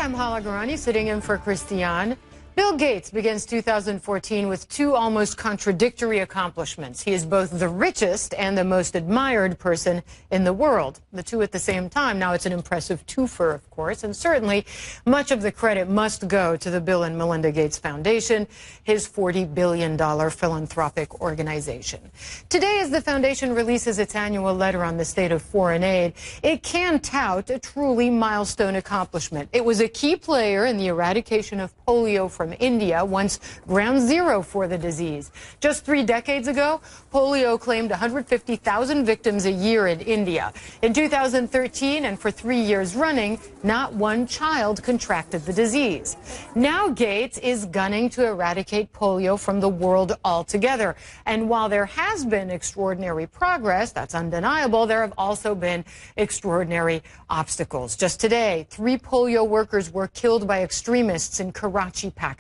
I'm Hala Garani, sitting in for Christiane. Bill Gates begins 2014 with two almost contradictory accomplishments. He is both the richest and the most admired person in the world, the two at the same time. Now, it's an impressive twofer, of course, and certainly much of the credit must go to the Bill and Melinda Gates Foundation, his $40 billion philanthropic organization. Today, as the foundation releases its annual letter on the state of foreign aid, it can tout a truly milestone accomplishment. It was a key player in the eradication of polio from India, once ground zero for the disease. Just 3 decades ago, polio claimed 150,000 victims a year in India. In 2013, and for 3 years running, not one child contracted the disease. Now Gates is gunning to eradicate polio from the world altogether. And while there has been extraordinary progress, that's undeniable, there have also been extraordinary obstacles. Just today, 3 polio workers were killed by extremists in Karachi, Pakistan,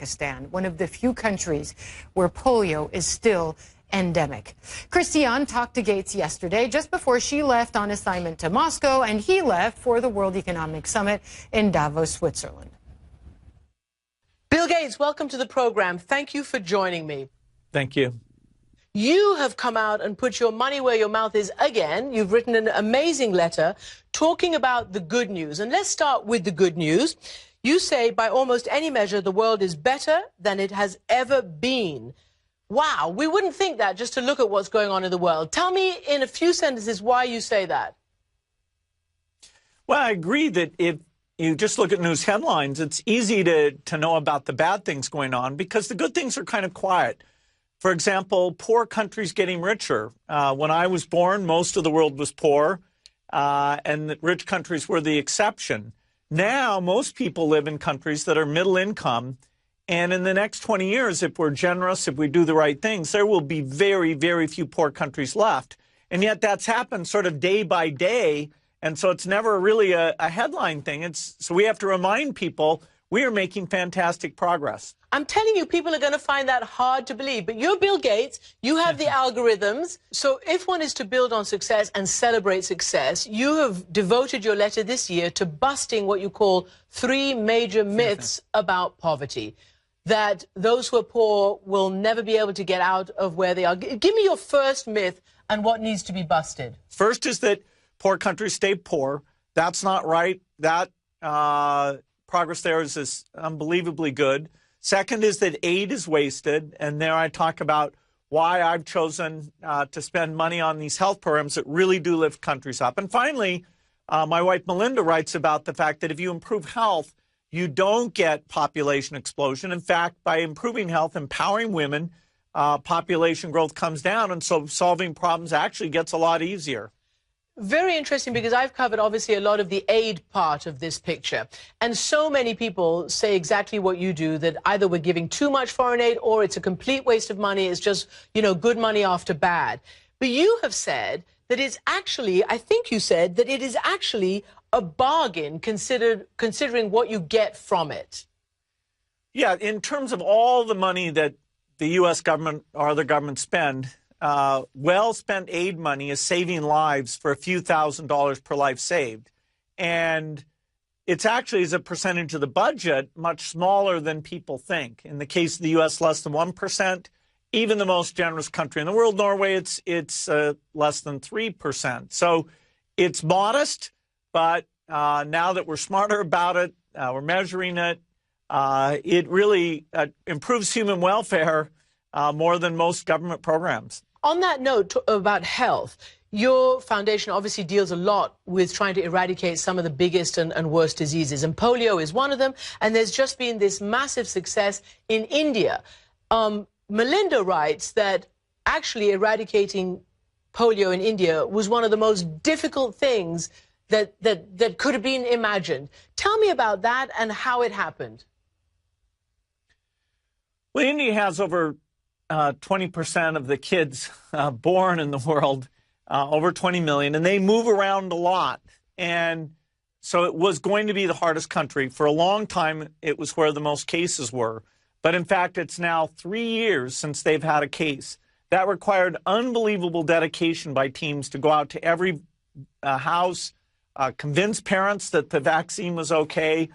one of the few countries where polio is still endemic. Christiane talked to Gates yesterday just before she left on assignment to Moscow, and he left for the World Economic Summit in Davos, Switzerland. Bill Gates, welcome to the program. Thank you for joining me. Thank you. You have come out and put your money where your mouth is again. You've written an amazing letter talking about the good news. And let's start with the good news. You say, by almost any measure, the world is better than it has ever been. Wow, we wouldn't think that just to look at what's going on in the world. Tell me in a few sentences why you say that. Well, I agree that if you just look at news headlines, it's easy to know about the bad things going on because the good things are kind of quiet. For example, poor countries getting richer. When I was born, most of the world was poor, and the rich countries were the exception. Now, most people live in countries that are middle income, and in the next 20 years, if we're generous, if we do the right things, there will be very, very few poor countries left. And yet that's happened sort of day by day, and so it's never really a headline thing. So we have to remind people we are making fantastic progress. I'm telling you, people are going to find that hard to believe. But you're Bill Gates. You have the algorithms. So if one is to build on success and celebrate success, you have devoted your letter this year to busting what you call 3 major myths about poverty. That those who are poor will never be able to get out of where they are. Give me your first myth and what needs to be busted. First is that poor countries stay poor. That's not right. That progress there is unbelievably good. Second is that aid is wasted, and there I talk about why I've chosen to spend money on these health programs that really do lift countries up. And finally, my wife Melinda writes about the fact that if you improve health, you don't get population explosion. In fact, by improving health, empowering women, population growth comes down, and so solving problems actually gets a lot easier. Very interesting, because I've covered, obviously, a lot of the aid part of this picture. And so many people say exactly what you do, that either we're giving too much foreign aid or it's a complete waste of money. It's just, you know, good money after bad. But you have said that it's actually, I think you said, that it is actually a bargain considering what you get from it. Yeah, in terms of all the money that the U.S. government or other governments spend, well-spent aid money is saving lives for a few $1,000s per life saved. And it's actually, as a percentage of the budget, much smaller than people think. In the case of the U.S., less than 1%. Even the most generous country in the world, Norway, it's less than 3%. So it's modest, but now that we're smarter about it, we're measuring it, it really improves human welfare more than most government programs. On that note about health, your foundation obviously deals a lot with trying to eradicate some of the biggest and worst diseases, and polio is one of them, and there's just been this massive success in India. Melinda writes that actually eradicating polio in India was one of the most difficult things that could have been imagined. Tell me about that and how it happened. Well, India has over 20% of the kids born in the world, over 20 million, and they move around a lot. And so it was going to be the hardest country. For a long time, it was where the most cases were. But in fact, it's now 3 years since they've had a case. That required unbelievable dedication by teams to go out to every house, convince parents that the vaccine was okay,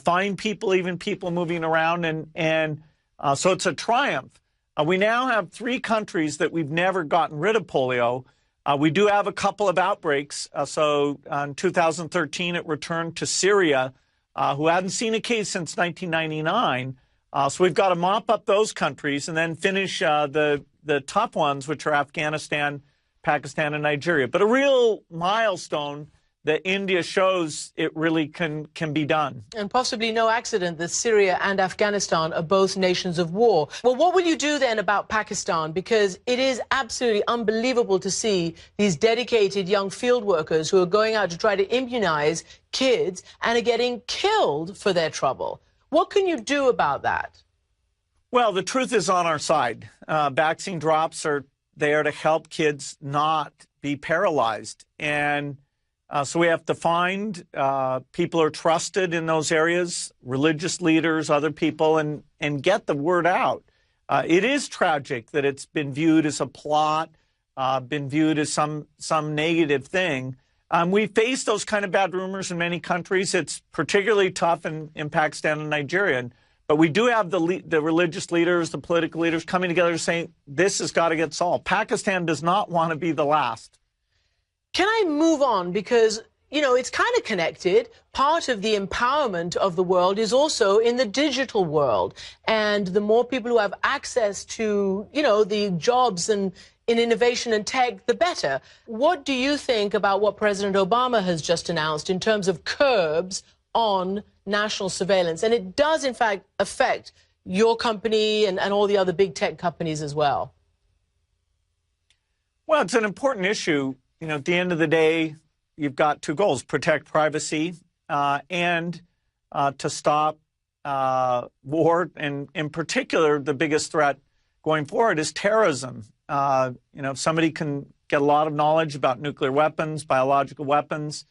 find people, even people moving around, and so it's a triumph. We now have 3 countries that we've never gotten rid of polio. We do have a couple of outbreaks. So in 2013, it returned to Syria, who hadn't seen a case since 1999. So we've got to mop up those countries and then finish the tough ones, which are Afghanistan, Pakistan, and Nigeria. But a real milestone that India shows it really can be done. And possibly no accident that Syria and Afghanistan are both nations of war. Well, what will you do then about Pakistan? Because it is absolutely unbelievable to see these dedicated young field workers who are going out to try to immunize kids and are getting killed for their trouble. What can you do about that? Well, the truth is on our side. Vaccine drops are there to help kids not be paralyzed. And so we have to find people who are trusted in those areas, religious leaders, other people, and get the word out. It is tragic that it's been viewed as a plot, been viewed as some negative thing. We face those kind of bad rumors in many countries. It's particularly tough in Pakistan and Nigeria. But we do have the religious leaders, the political leaders coming together saying this has got to get solved. Pakistan does not want to be the last. Can I move on? Because, you know, it's kind of connected. Part of the empowerment of the world is also in the digital world. And the more people who have access to, you know, the jobs and in innovation and tech, the better. What do you think about what President Obama has just announced in terms of curbs on national surveillance? And it does, in fact, affect your company and all the other big tech companies as well. Well, it's an important issue. You know, at the end of the day, you've got 2 goals: protect privacy and to stop war. And in particular, the biggest threat going forward is terrorism. You know, if somebody can get a lot of knowledge about nuclear weapons, biological weapons,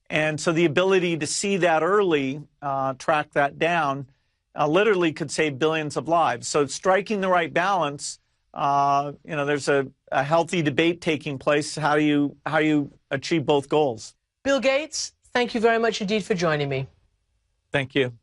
and so the ability to see that early, track that down, literally could save billions of lives. So striking the right balance. You know, there's a healthy debate taking place. How do you achieve both goals? Bill Gates, thank you very much indeed for joining me. Thank you.